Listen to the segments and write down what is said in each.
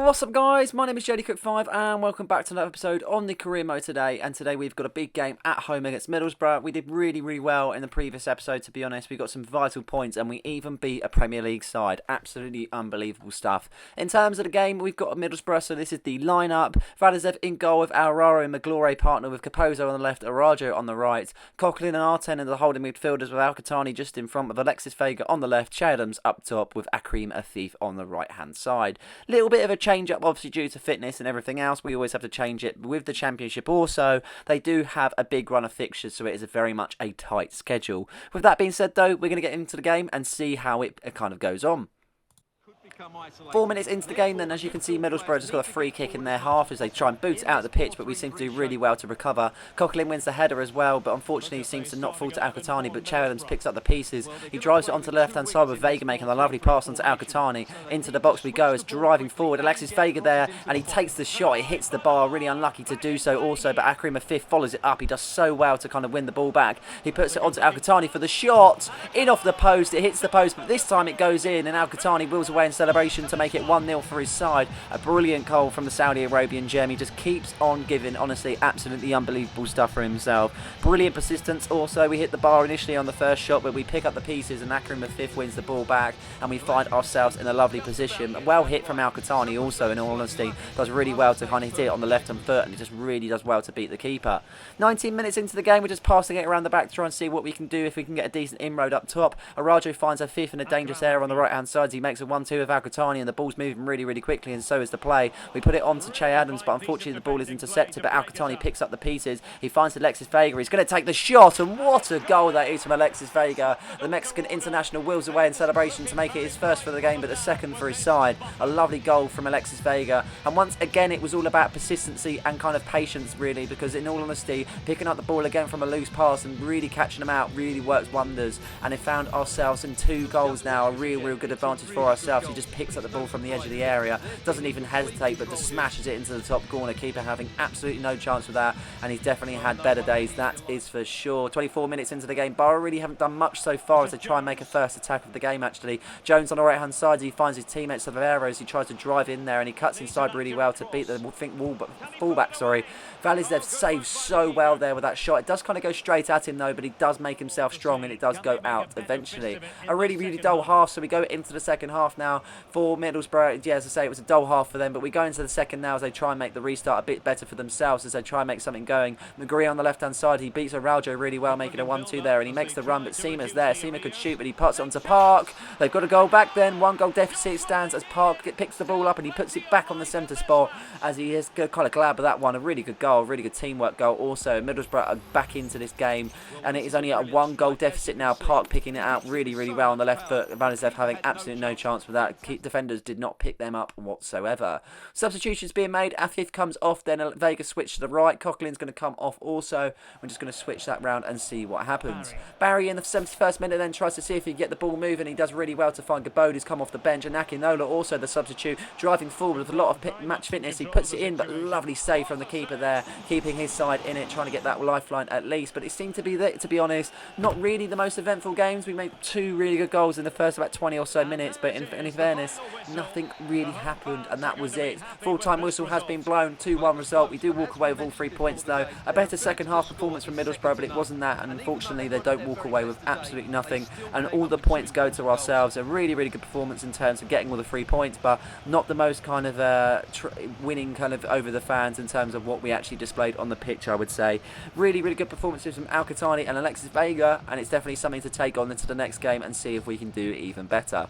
What's up guys, my name is JDCook5 and welcome back to another episode on the career mode today. And today we've got a big game at home against Middlesbrough. We did really well in the previous episode, to be honest. We got some vital points and we even beat a Premier League side. Absolutely unbelievable stuff. In terms of the game, we've got Middlesbrough, so this is the lineup. Valizev in goal with Alraro and Maglore partner with Capozzo on the left, Arajo on the right. Coughlin and Arten in the holding midfielders with Alcatani just in front with Alexis Vega on the left. Che Adams up top with Akrim Afif on the right hand side. Little bit of a change up, obviously due to fitness and everything else. We always have to change it with the Championship also. They do have a big run of fixtures, so it is very much a tight schedule. With that being said though, we're going to get into the game and see how it kind of goes on. 4 minutes into the game then, as you can see, Middlesbrough just got a free kick in their half as they try and boot it out of the pitch, but we seem to do really well to recover. Coughlin wins the header as well, but unfortunately he seems to not fall to Alcatani, but Che Adams picks up the pieces. He drives it onto the left-hand side with Vega making a lovely pass onto Alcatani. Into the box we go as driving forward. Alexis Vega there, and he takes the shot. It hits the bar, really unlucky to do so also, but Akrim Afif follows it up. He does so well to kind of win the ball back. He puts it onto Alcatani for the shot. In off the post, it hits the post, but this time it goes in, and Alcatani wheels away in celebration to make it 1-0 for his side. A brilliant goal from the Saudi Arabian gem. He just keeps on giving, honestly, absolutely unbelievable stuff for himself. Brilliant persistence also. We hit the bar initially on the first shot, but we pick up the pieces and Akrim Afif wins the ball back and we find ourselves in a lovely position. Well hit from Alcatani also, in all honesty. Does really well to kind of hit it on the left-hand foot, and it just really does well to beat the keeper. 19 minutes into the game, we're just passing it around the back to try and see what we can do, if we can get a decent inroad up top. Arajo finds Afif in a dangerous area on the right-hand side. He makes a 1-2 with Alcatani and the ball's moving really quickly, and so is the play. We put it on to Che Adams, but unfortunately the ball is intercepted, but Alcatani picks up the pieces. He finds Alexis Vega. He's going to take the shot, and what a goal that is from Alexis Vega. The Mexican international wheels away in celebration to make it his first for the game, but the second for his side. A lovely goal from Alexis Vega, and once again it was all about persistency and kind of patience really, because in all honesty, picking up the ball again from a loose pass and really catching them out really works wonders, and it found ourselves in 2 goals now. A real good advantage for ourselves. He just picks up the ball from the edge of the area, doesn't even hesitate, but just smashes it into the top corner. Keeper having absolutely no chance with that, and he's definitely had better days, that is for sure. 24 minutes into the game, Borough really haven't done much so far as they try and make a first attack of the game actually. Jones on the right hand side, he finds his teammate Severos, he tries to drive in there and he cuts inside really well to beat the fullback. Valizev saves so well there with that shot. It does kind of go straight at him though, but he does make himself strong and it does go out eventually. A really dull half, so we go into the second half now for Middlesbrough. Yeah, as I say, it was a dull half for them, but we go into the second now as they try and make the restart a bit better for themselves, as they try and make something going. McGree on the left hand side, he beats Araujo really well, making a 1-2 there, and he makes the run, but Seema's there. Seema could shoot, but he puts it onto Park. They've got a goal back then. 1 goal deficit stands as Park picks the ball up and he puts it back on the centre spot, as he is kind of glad with that one. A really good goal, really good teamwork goal also. Middlesbrough are back into this game, and it is only at a 1 goal deficit now. Park picking it out really well on the left foot. Valizev having absolutely no chance with that. Defenders did not pick them up whatsoever. Substitutions being made. Afif comes off, then Vega switch to the right. Coughlin's going to come off also. We're just going to switch that round and see what happens. Barry in the 71st minute then tries to see if he can get the ball moving. He does really well to find Gabode, who's come off the bench, and Akinola also the substitute, driving forward with a lot of match fitness. He puts it in, but lovely save from the keeper there, keeping his side in it, trying to get that lifeline at least. But it seemed to be, to be honest, not really the most eventful games. We made 2 really good goals in the first about 20 or so minutes, but in fairness, nothing really happened, and that was it. Full-time whistle has been blown, 2-1 result. We do walk away with all 3 points though. A better second half performance from Middlesbrough, but it wasn't that, and unfortunately they don't walk away with absolutely nothing, and all the points go to ourselves. A really good performance in terms of getting all the 3 points, but not the most kind of winning kind of over the fans in terms of what we actually displayed on the pitch, I would say. Really good performances from Alcatani and Alexis Vega, and it's definitely something to take on into the next game and see if we can do even better.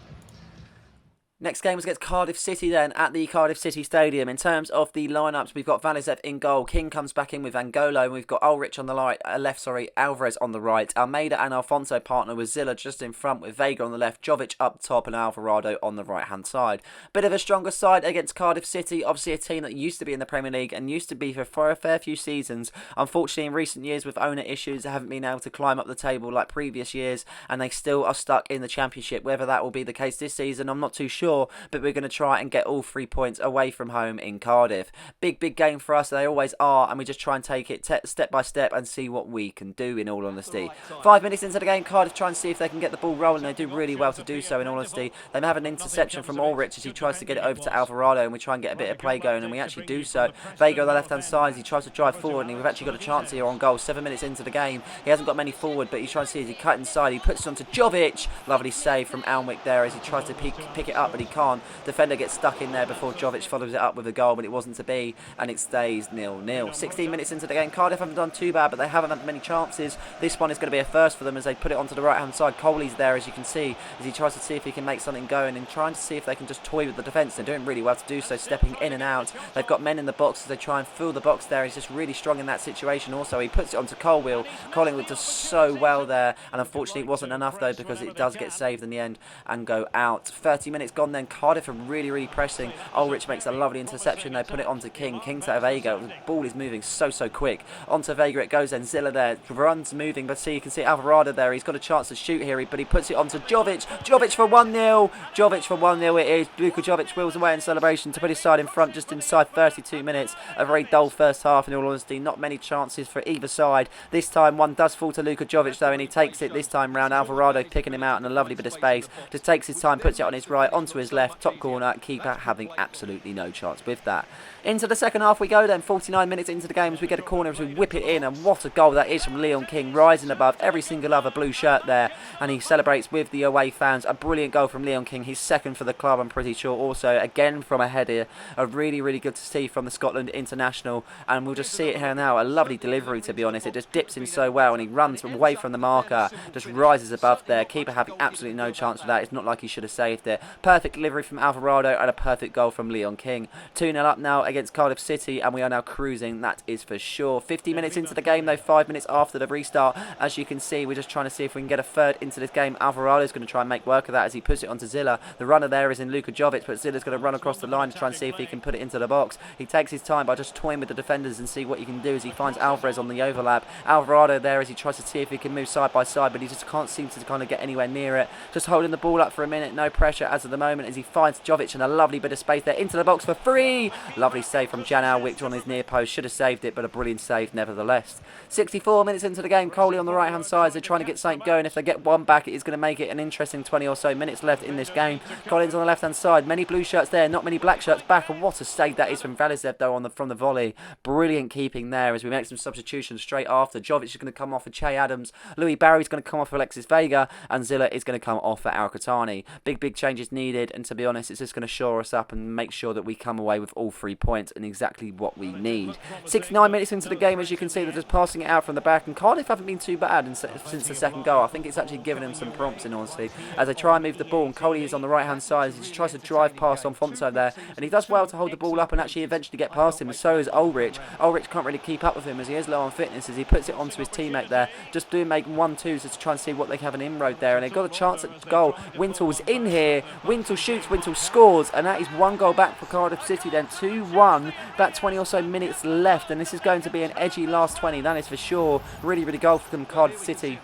Next game was against Cardiff City then at the Cardiff City Stadium. In terms of the lineups, we've got Valizev in goal. King comes back in with Angolo, and we've got Ulrich on the left, Alvarez on the right. Almeida and Alfonso partner with Zilla just in front, with Vega on the left, Jovic up top, and Alvarado on the right hand side. Bit of a stronger side against Cardiff City, obviously a team that used to be in the Premier League and used to be for a fair few seasons. Unfortunately, in recent years with owner issues, they haven't been able to climb up the table like previous years, and they still are stuck in the Championship. Whether that will be the case this season, I'm not too sure. sure, but we're going to try and get all 3 points away from home in Cardiff. Big game for us, they always are, and we just try and take it step by step and see what we can do, in all honesty. 5 minutes into the game, Cardiff try and see if they can get the ball rolling. They do really well to do so, in all honesty. They have an interception from Ulrich as he tries to get it over to Alvarado, and we try and get a bit of play going, and we actually do so. Vega on the left-hand side, he tries to drive forward, and we've actually got a chance here on goal. 7 minutes into the game, he hasn't got many forward, but he's trying to see as he cut inside. He puts it onto Jovic. Lovely save from Alnwick there as he tries to pick it up, but he can't. Defender gets stuck in there before Jovic follows it up with a goal, but it wasn't to be, and it stays 0-0. 16 minutes into the game, Cardiff haven't done too bad, but they haven't had many chances. This one is going to be a first for them as they put it onto the right-hand side. Coley's there, as you can see, as he tries to see if he can make something going and trying to see if they can just toy with the defence. They're doing really well to do so, stepping in and out. They've got men in the box as they try and fill the box there. He's just really strong in that situation. Also, he puts it onto Colwell. Collingwood does so well there, and unfortunately it wasn't enough though, because it does get saved in the end and go out. 30 minutes gone then, Cardiff are really pressing. Ulrich makes a lovely interception. They put it onto King to Vega. The ball is moving so quick. Onto Vega it goes then. Zilla there runs moving, but see, you can see Alvarado there. He's got a chance to shoot here, but he puts it onto Jovic. Jovic for 1-0. Jovic for 1-0 it is. Luka Jovic wheels away in celebration to put his side in front just inside 32 minutes. A very dull first half, in all honesty. Not many chances for either side. This time one does fall to Luka Jovic though, and he takes it this time round. Alvarado picking him out in a lovely bit of space. Just takes his time, puts it on his right, onto his left, top corner. Keeper having absolutely no chance with that. Into the second half we go then. 49 minutes into the game as we get a corner as we whip it in, and what a goal that is from Leon King, rising above every single other blue shirt there, and he celebrates with the away fans. A brilliant goal from Leon King, his second for the club, I'm pretty sure. Also again from a header, a really good to see from the Scotland international, and we'll just see it here now. A lovely delivery, to be honest. It just dips in so well, and he runs away from the marker, just rises above there. Keeper having absolutely no chance for that. It's not like he should have saved it. Perfect delivery from Alvarado and a perfect goal from Leon King. 2-0 up now against Cardiff City, and we are now cruising, that is for sure. 50 minutes into the game though, 5 minutes after the restart. As you can see, we're just trying to see if we can get a third into this game. Alvarado's going to try and make work of that as he puts it onto Zilla. The runner there is in Luka Jovic, but Zilla's going to run across the line to try and see if he can put it into the box. He takes his time by just toying with the defenders and see what he can do as he finds Alvarez on the overlap. Alvarado there as he tries to see if he can move side by side, but he just can't seem to kind of get anywhere near it. Just holding the ball up for a minute, no pressure as of the moment, as he finds Jovic in a lovely bit of space there, into the box for free. Lovely save from Jan Alwick on his near post. Should have saved it, but a brilliant save nevertheless. 64 minutes into the game, Coley on the right hand side. They're trying to get something going. If they get one back, it is going to make it an interesting 20 or so minutes left in this game. Collins on the left hand side, many blue shirts there, not many black shirts back, and what a save that is from Valizev though from the volley. Brilliant keeping there as we make some substitutions straight after. Jovic is going to come off for Che Adams, Louis Barry's going to come off for Alexis Vega, and Zilla is going to come off for Al-Qatani. Big changes needed, and to be honest, it's just going to shore us up and make sure that we come away with all 3 points and exactly what we need. 69 minutes into the game, as you can see, they're just passing it out from the back, and Cardiff haven't been too bad since the second goal. I think it's actually given them some prompts, in honesty, as they try and move the ball, and Coley is on the right hand side as he just tries to drive past Fonso there, and he does well to hold the ball up and actually eventually get past him, and so is Ulrich. Ulrich can't really keep up with him as he is low on fitness, as he puts it onto his teammate there, just doing make 1-2s to try and see what they have an inroad there, and they've got a chance at goal. Wintel's in here, Wintel shoots, Wintel scores, and that is 1 goal back for Cardiff City then. 2-1, about 20 or so minutes left, and this is going to be an edgy last 20, that is for sure. Really goal for them, Cardiff City.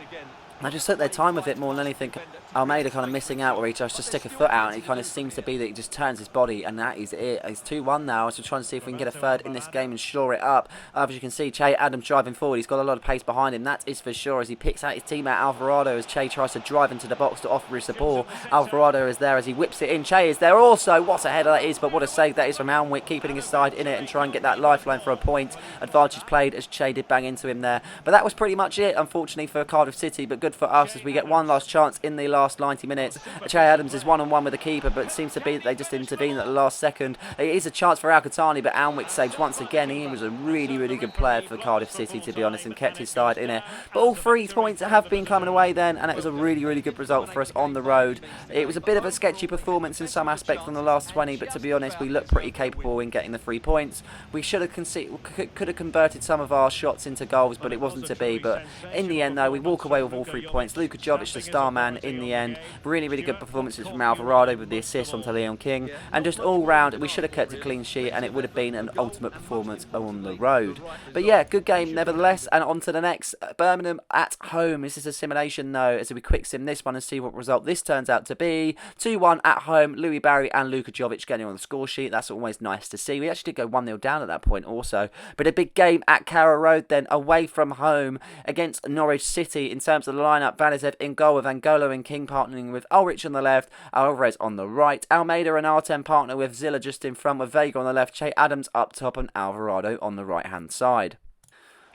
I just took their time with it more than anything. Almeida kind of missing out where he tries to stick a foot out, and it kind of seems to be that he just turns his body, and that is it. It's 2-1 now, so we're trying to see if we can get a third in this game and shore it up. As you can see, Che Adams driving forward. He's got a lot of pace behind him, that is for sure, as he picks out his teammate Alvarado as Che tries to drive into the box to offer his support. Alvarado is there as he whips it in. Che is there also. What a header that is, but what a save that is from Alnwick, keeping his side in it and try and get that lifeline for a point. Advantage played as Che did bang into him there. But that was pretty much it, unfortunately, for Cardiff City, but good for us as we get one last chance in the last 90 minutes. Che Adams is one-on-one with the keeper, but it seems to be that they just intervened at the last second. It is a chance for Al-Qatani, but Alnwick saves once again. He was a really good player for Cardiff City, to be honest, and kept his side in it. But all 3 points have been coming away then, and it was a really good result for us on the road. It was a bit of a sketchy performance in some aspects from the last 20, but to be honest, we looked pretty capable in getting the 3 points. We could have converted some of our shots into goals, but it wasn't to be. But in the end, though, we walk away with all 3 3 points. Luka Jovic, the star man in the end. Really, really good performances from Alvarado with the assist onto Leon King. And just all round, we should have kept a clean sheet and it would have been an ultimate performance on the road. But yeah, good game nevertheless. And on to the next. Birmingham at home. This is a simulation though, as we quick sim this one and see what result this turns out to be. 2-1 at home. Louis Barry and Luka Jovic getting on the score sheet. That's always nice to see. We actually did go 1-0 down at that point also. But a big game at Carrow Road then, away from home against Norwich City. In terms of the lineup, Valizev in goal with Angolo and King partnering with Ulrich on the left, Alvarez on the right. Almeida and Artem partner with Zilla just in front with Vega on the left, Che Adams up top and Alvarado on the right hand side.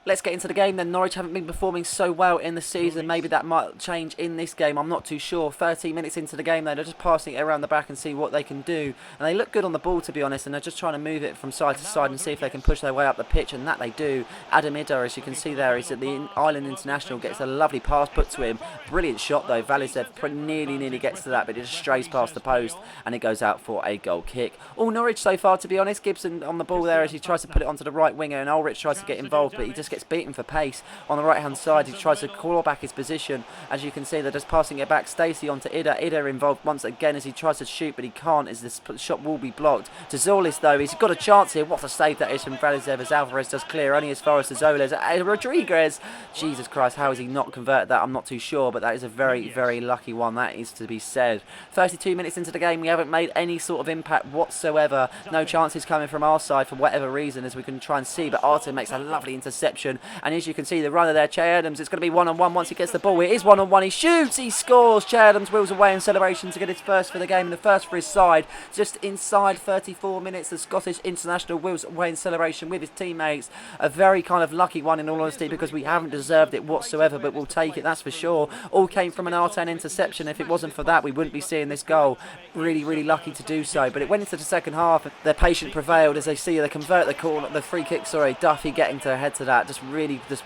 Let's get into the game then. Norwich haven't been performing so well in the season. Maybe that might change in this game. I'm not too sure. 13 minutes into the game though, they're just passing it around the back and see what they can do. And they look good on the ball, to be honest, and they're just trying to move it from side to side and see if they can push their way up the pitch, and that they do. Adam Idar, as you can see there, is at the Island International, gets a lovely pass put to him. Brilliant shot though. Valizev nearly gets to that, but it just strays past the post and it goes out for a goal kick. All Norwich so far, to be honest. Gibson on the ball there as he tries to put it onto the right winger, and Ulrich tries to get involved, but he just gets beaten for pace. On the right hand side, he tries to claw back his position. As you can see, they're just passing it back. Stacey onto Ida. Ida involved once again as he tries to shoot, but he can't, as this shot will be blocked. To Zolis though, he's got a chance here. What a save that is from Valizev as Alvarez does clear only as far as to Zolis. Rodriguez, Jesus Christ, how has he not converted that? I'm not too sure, but that is a very lucky one, that is to be said. 32 minutes into the game, we haven't made any sort of impact whatsoever. No chances coming from our side for whatever reason, as we can try and see, but Artem makes a lovely interception, and as you can see, the runner there, Che Adams, it's going to be one-on-one once he gets the ball. It is one-on-one, he shoots, he scores. Che Adams wheels away in celebration to get his first for the game and the first for his side. Just inside 34 minutes, the Scottish international wheels away in celebration with his teammates. A very kind of lucky one in all honesty, because we haven't deserved it whatsoever, but we'll take it, that's for sure. All came from an R10 interception. If it wasn't for that, we wouldn't be seeing this goal. Really lucky to do so, but it went into the second half. Their patience prevailed as they see they convert the free kick, Duffy getting to head to that, just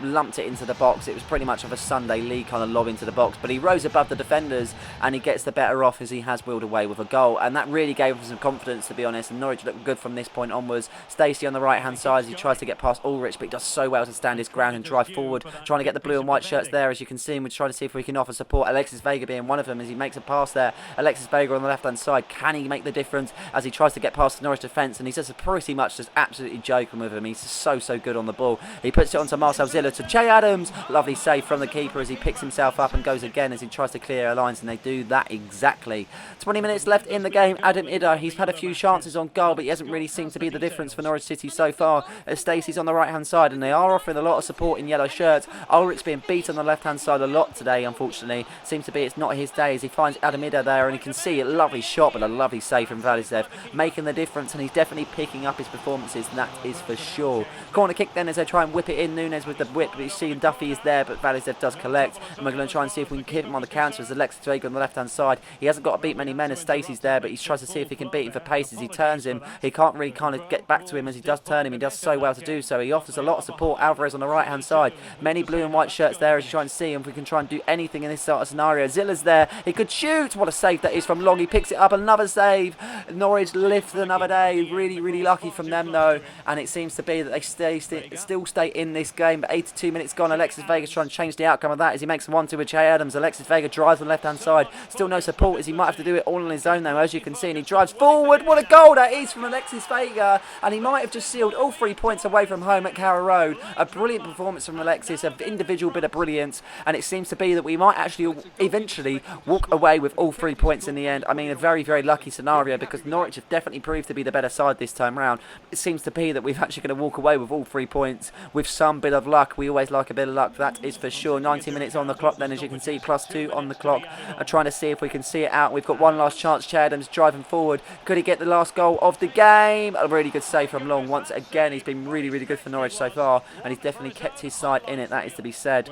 lumped it into the box. It was pretty much of a Sunday league kind of lob into the box, but he rose above the defenders and he gets the better off as he has wheeled away with a goal, and that really gave him some confidence, to be honest, and Norwich looked good from this point onwards. Stacey on the right hand side as he tries to get past Ulrich, but he does so well to stand his ground and drive forward, trying to get the blue and white shirts there, as you can see, and we're trying to see if we can offer support. Alexis Vega being one of them as he makes a pass there. Alexis Vega on the left hand side, can he make the difference as he tries to get past the Norwich defence, and he's just pretty much just absolutely joking with him. He's so good on the ball. He puts it onto Marcel Zilla to Che Adams. Lovely save from the keeper as he picks himself up and goes again as he tries to clear our lines, and they do that exactly. 20 minutes left in the game. Adam Idar, he's had a few chances on goal, but he hasn't really seemed to be the difference for Norwich City so far, as Stacey's on the right hand side and they are offering a lot of support in yellow shirts. Ulrich's being beat on the left hand side a lot today, unfortunately. Seems to be it's not his day as he finds Adam Idar there, and you can see a lovely shot but a lovely save from Valizev, making the difference, and he's definitely picking up his performances, and that is for sure. Corner kick then as they try and whip it in. Nunes with the whip, but you see Duffy is there, but Valizev does collect, and we're going to try and see if we can keep him on the counter as Alexis Vega on the left hand side. He hasn't got to beat many men as Stacey's there, but he tries to see if he can beat him for pace as he turns him. He can't really kind of get back to him as he does turn him. He does so well to do so. He offers a lot of support. Alvarez on the right hand side, many blue and white shirts there as you try and see if we can try and do anything in this sort of scenario. Zilla's there, he could shoot. What a save that is from Long. He picks it up, another save. Norwich lift another day. Really lucky from them though, and it seems to be that they still stay in this game. But 82 minutes gone. Alexis Vega's trying to change the outcome of that as he makes 1-2 with Che Adams. Alexis Vega drives on the left hand side, still no support as he might have to do it all on his own though, as you can see, and he drives forward. What a goal that is from Alexis Vega, and he might have just sealed all 3 points away from home at Carrow Road. A brilliant performance from Alexis, an individual bit of brilliance, and it seems to be that we might actually eventually walk away with all 3 points in the end. I mean, a very lucky scenario, because Norwich have definitely proved to be the better side this time round. It seems to be that we're actually going to walk away with all 3 points with some bit of luck. We always like a bit of luck, that is for sure. 90 minutes on the clock then, as you can see, +2 on the clock. I'm trying to see if we can see it out. We've got one last chance. Che Adams driving forward. Could he get the last goal of the game? A really good save from Long. Once again, he's been really good for Norwich so far, and he's definitely kept his side in it, that is to be said.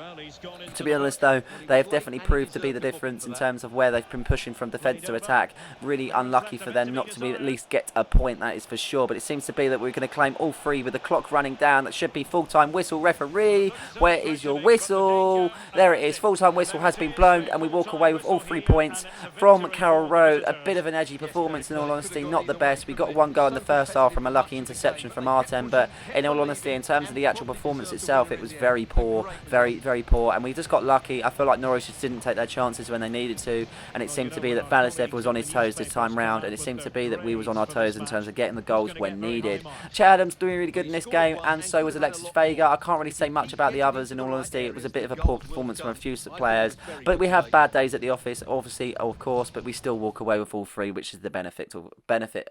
To be honest though, they have definitely proved to be the difference in terms of where they've been pushing from defence to attack. Really unlucky for them not to be at least get a point, that is for sure. But it seems to be that we're going to claim all 3 with the clock running down. That should be full time whistle referee. Where is your whistle? There it is. Full-time whistle has been blown, and we walk away with all 3 points from Carroll Road. A bit of an edgy performance, in all honesty, not the best. We got 1 goal in the first half from a lucky interception from Artem, but in all honesty, in terms of the actual performance itself, it was very poor, very, very poor, and we just got lucky. I feel like Norwich just didn't take their chances when they needed to, and it seemed to be that Valistev was on his toes this time round, and it seemed to be that we was on our toes in terms of getting the goals when needed. Che Adams doing really good in this game, and so was Alexis Vega. I can't really say much about the others, in all honesty. It was a bit of a poor performance from a few players, but we have bad days at the office, obviously, of course, but we still walk away with all 3, which is the benefit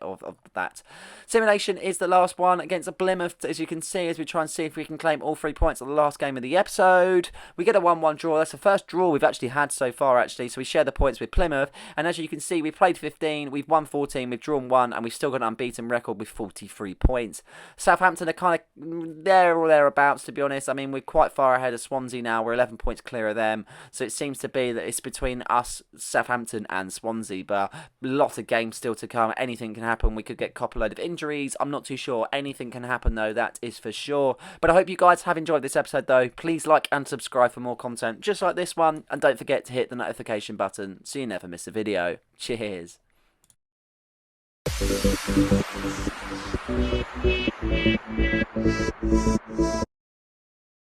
of that. Simulation is the last one against Plymouth, as you can see, as we try and see if we can claim all 3 points on the last game of the episode. We get a 1-1 draw. That's the first draw we've actually had so far, actually, so we share the points with Plymouth, and as you can see, we've played 15, we've won 14, we've drawn 1, and we've still got an unbeaten record with 43 points. Southampton are kind of there or thereabouts, to be honest. I mean, we're quite far ahead of Swansea now. We're 11 points clear of them, so it seems to be that it's between us, Southampton, and Swansea, but lots of games still to come. Anything can happen. We could get a load of injuries. I'm not too sure. Anything can happen, though, that is for sure. But I hope you guys have enjoyed this episode, though. Please like and subscribe for more content just like this one, and don't forget to hit the notification button so you never miss a video. Cheers.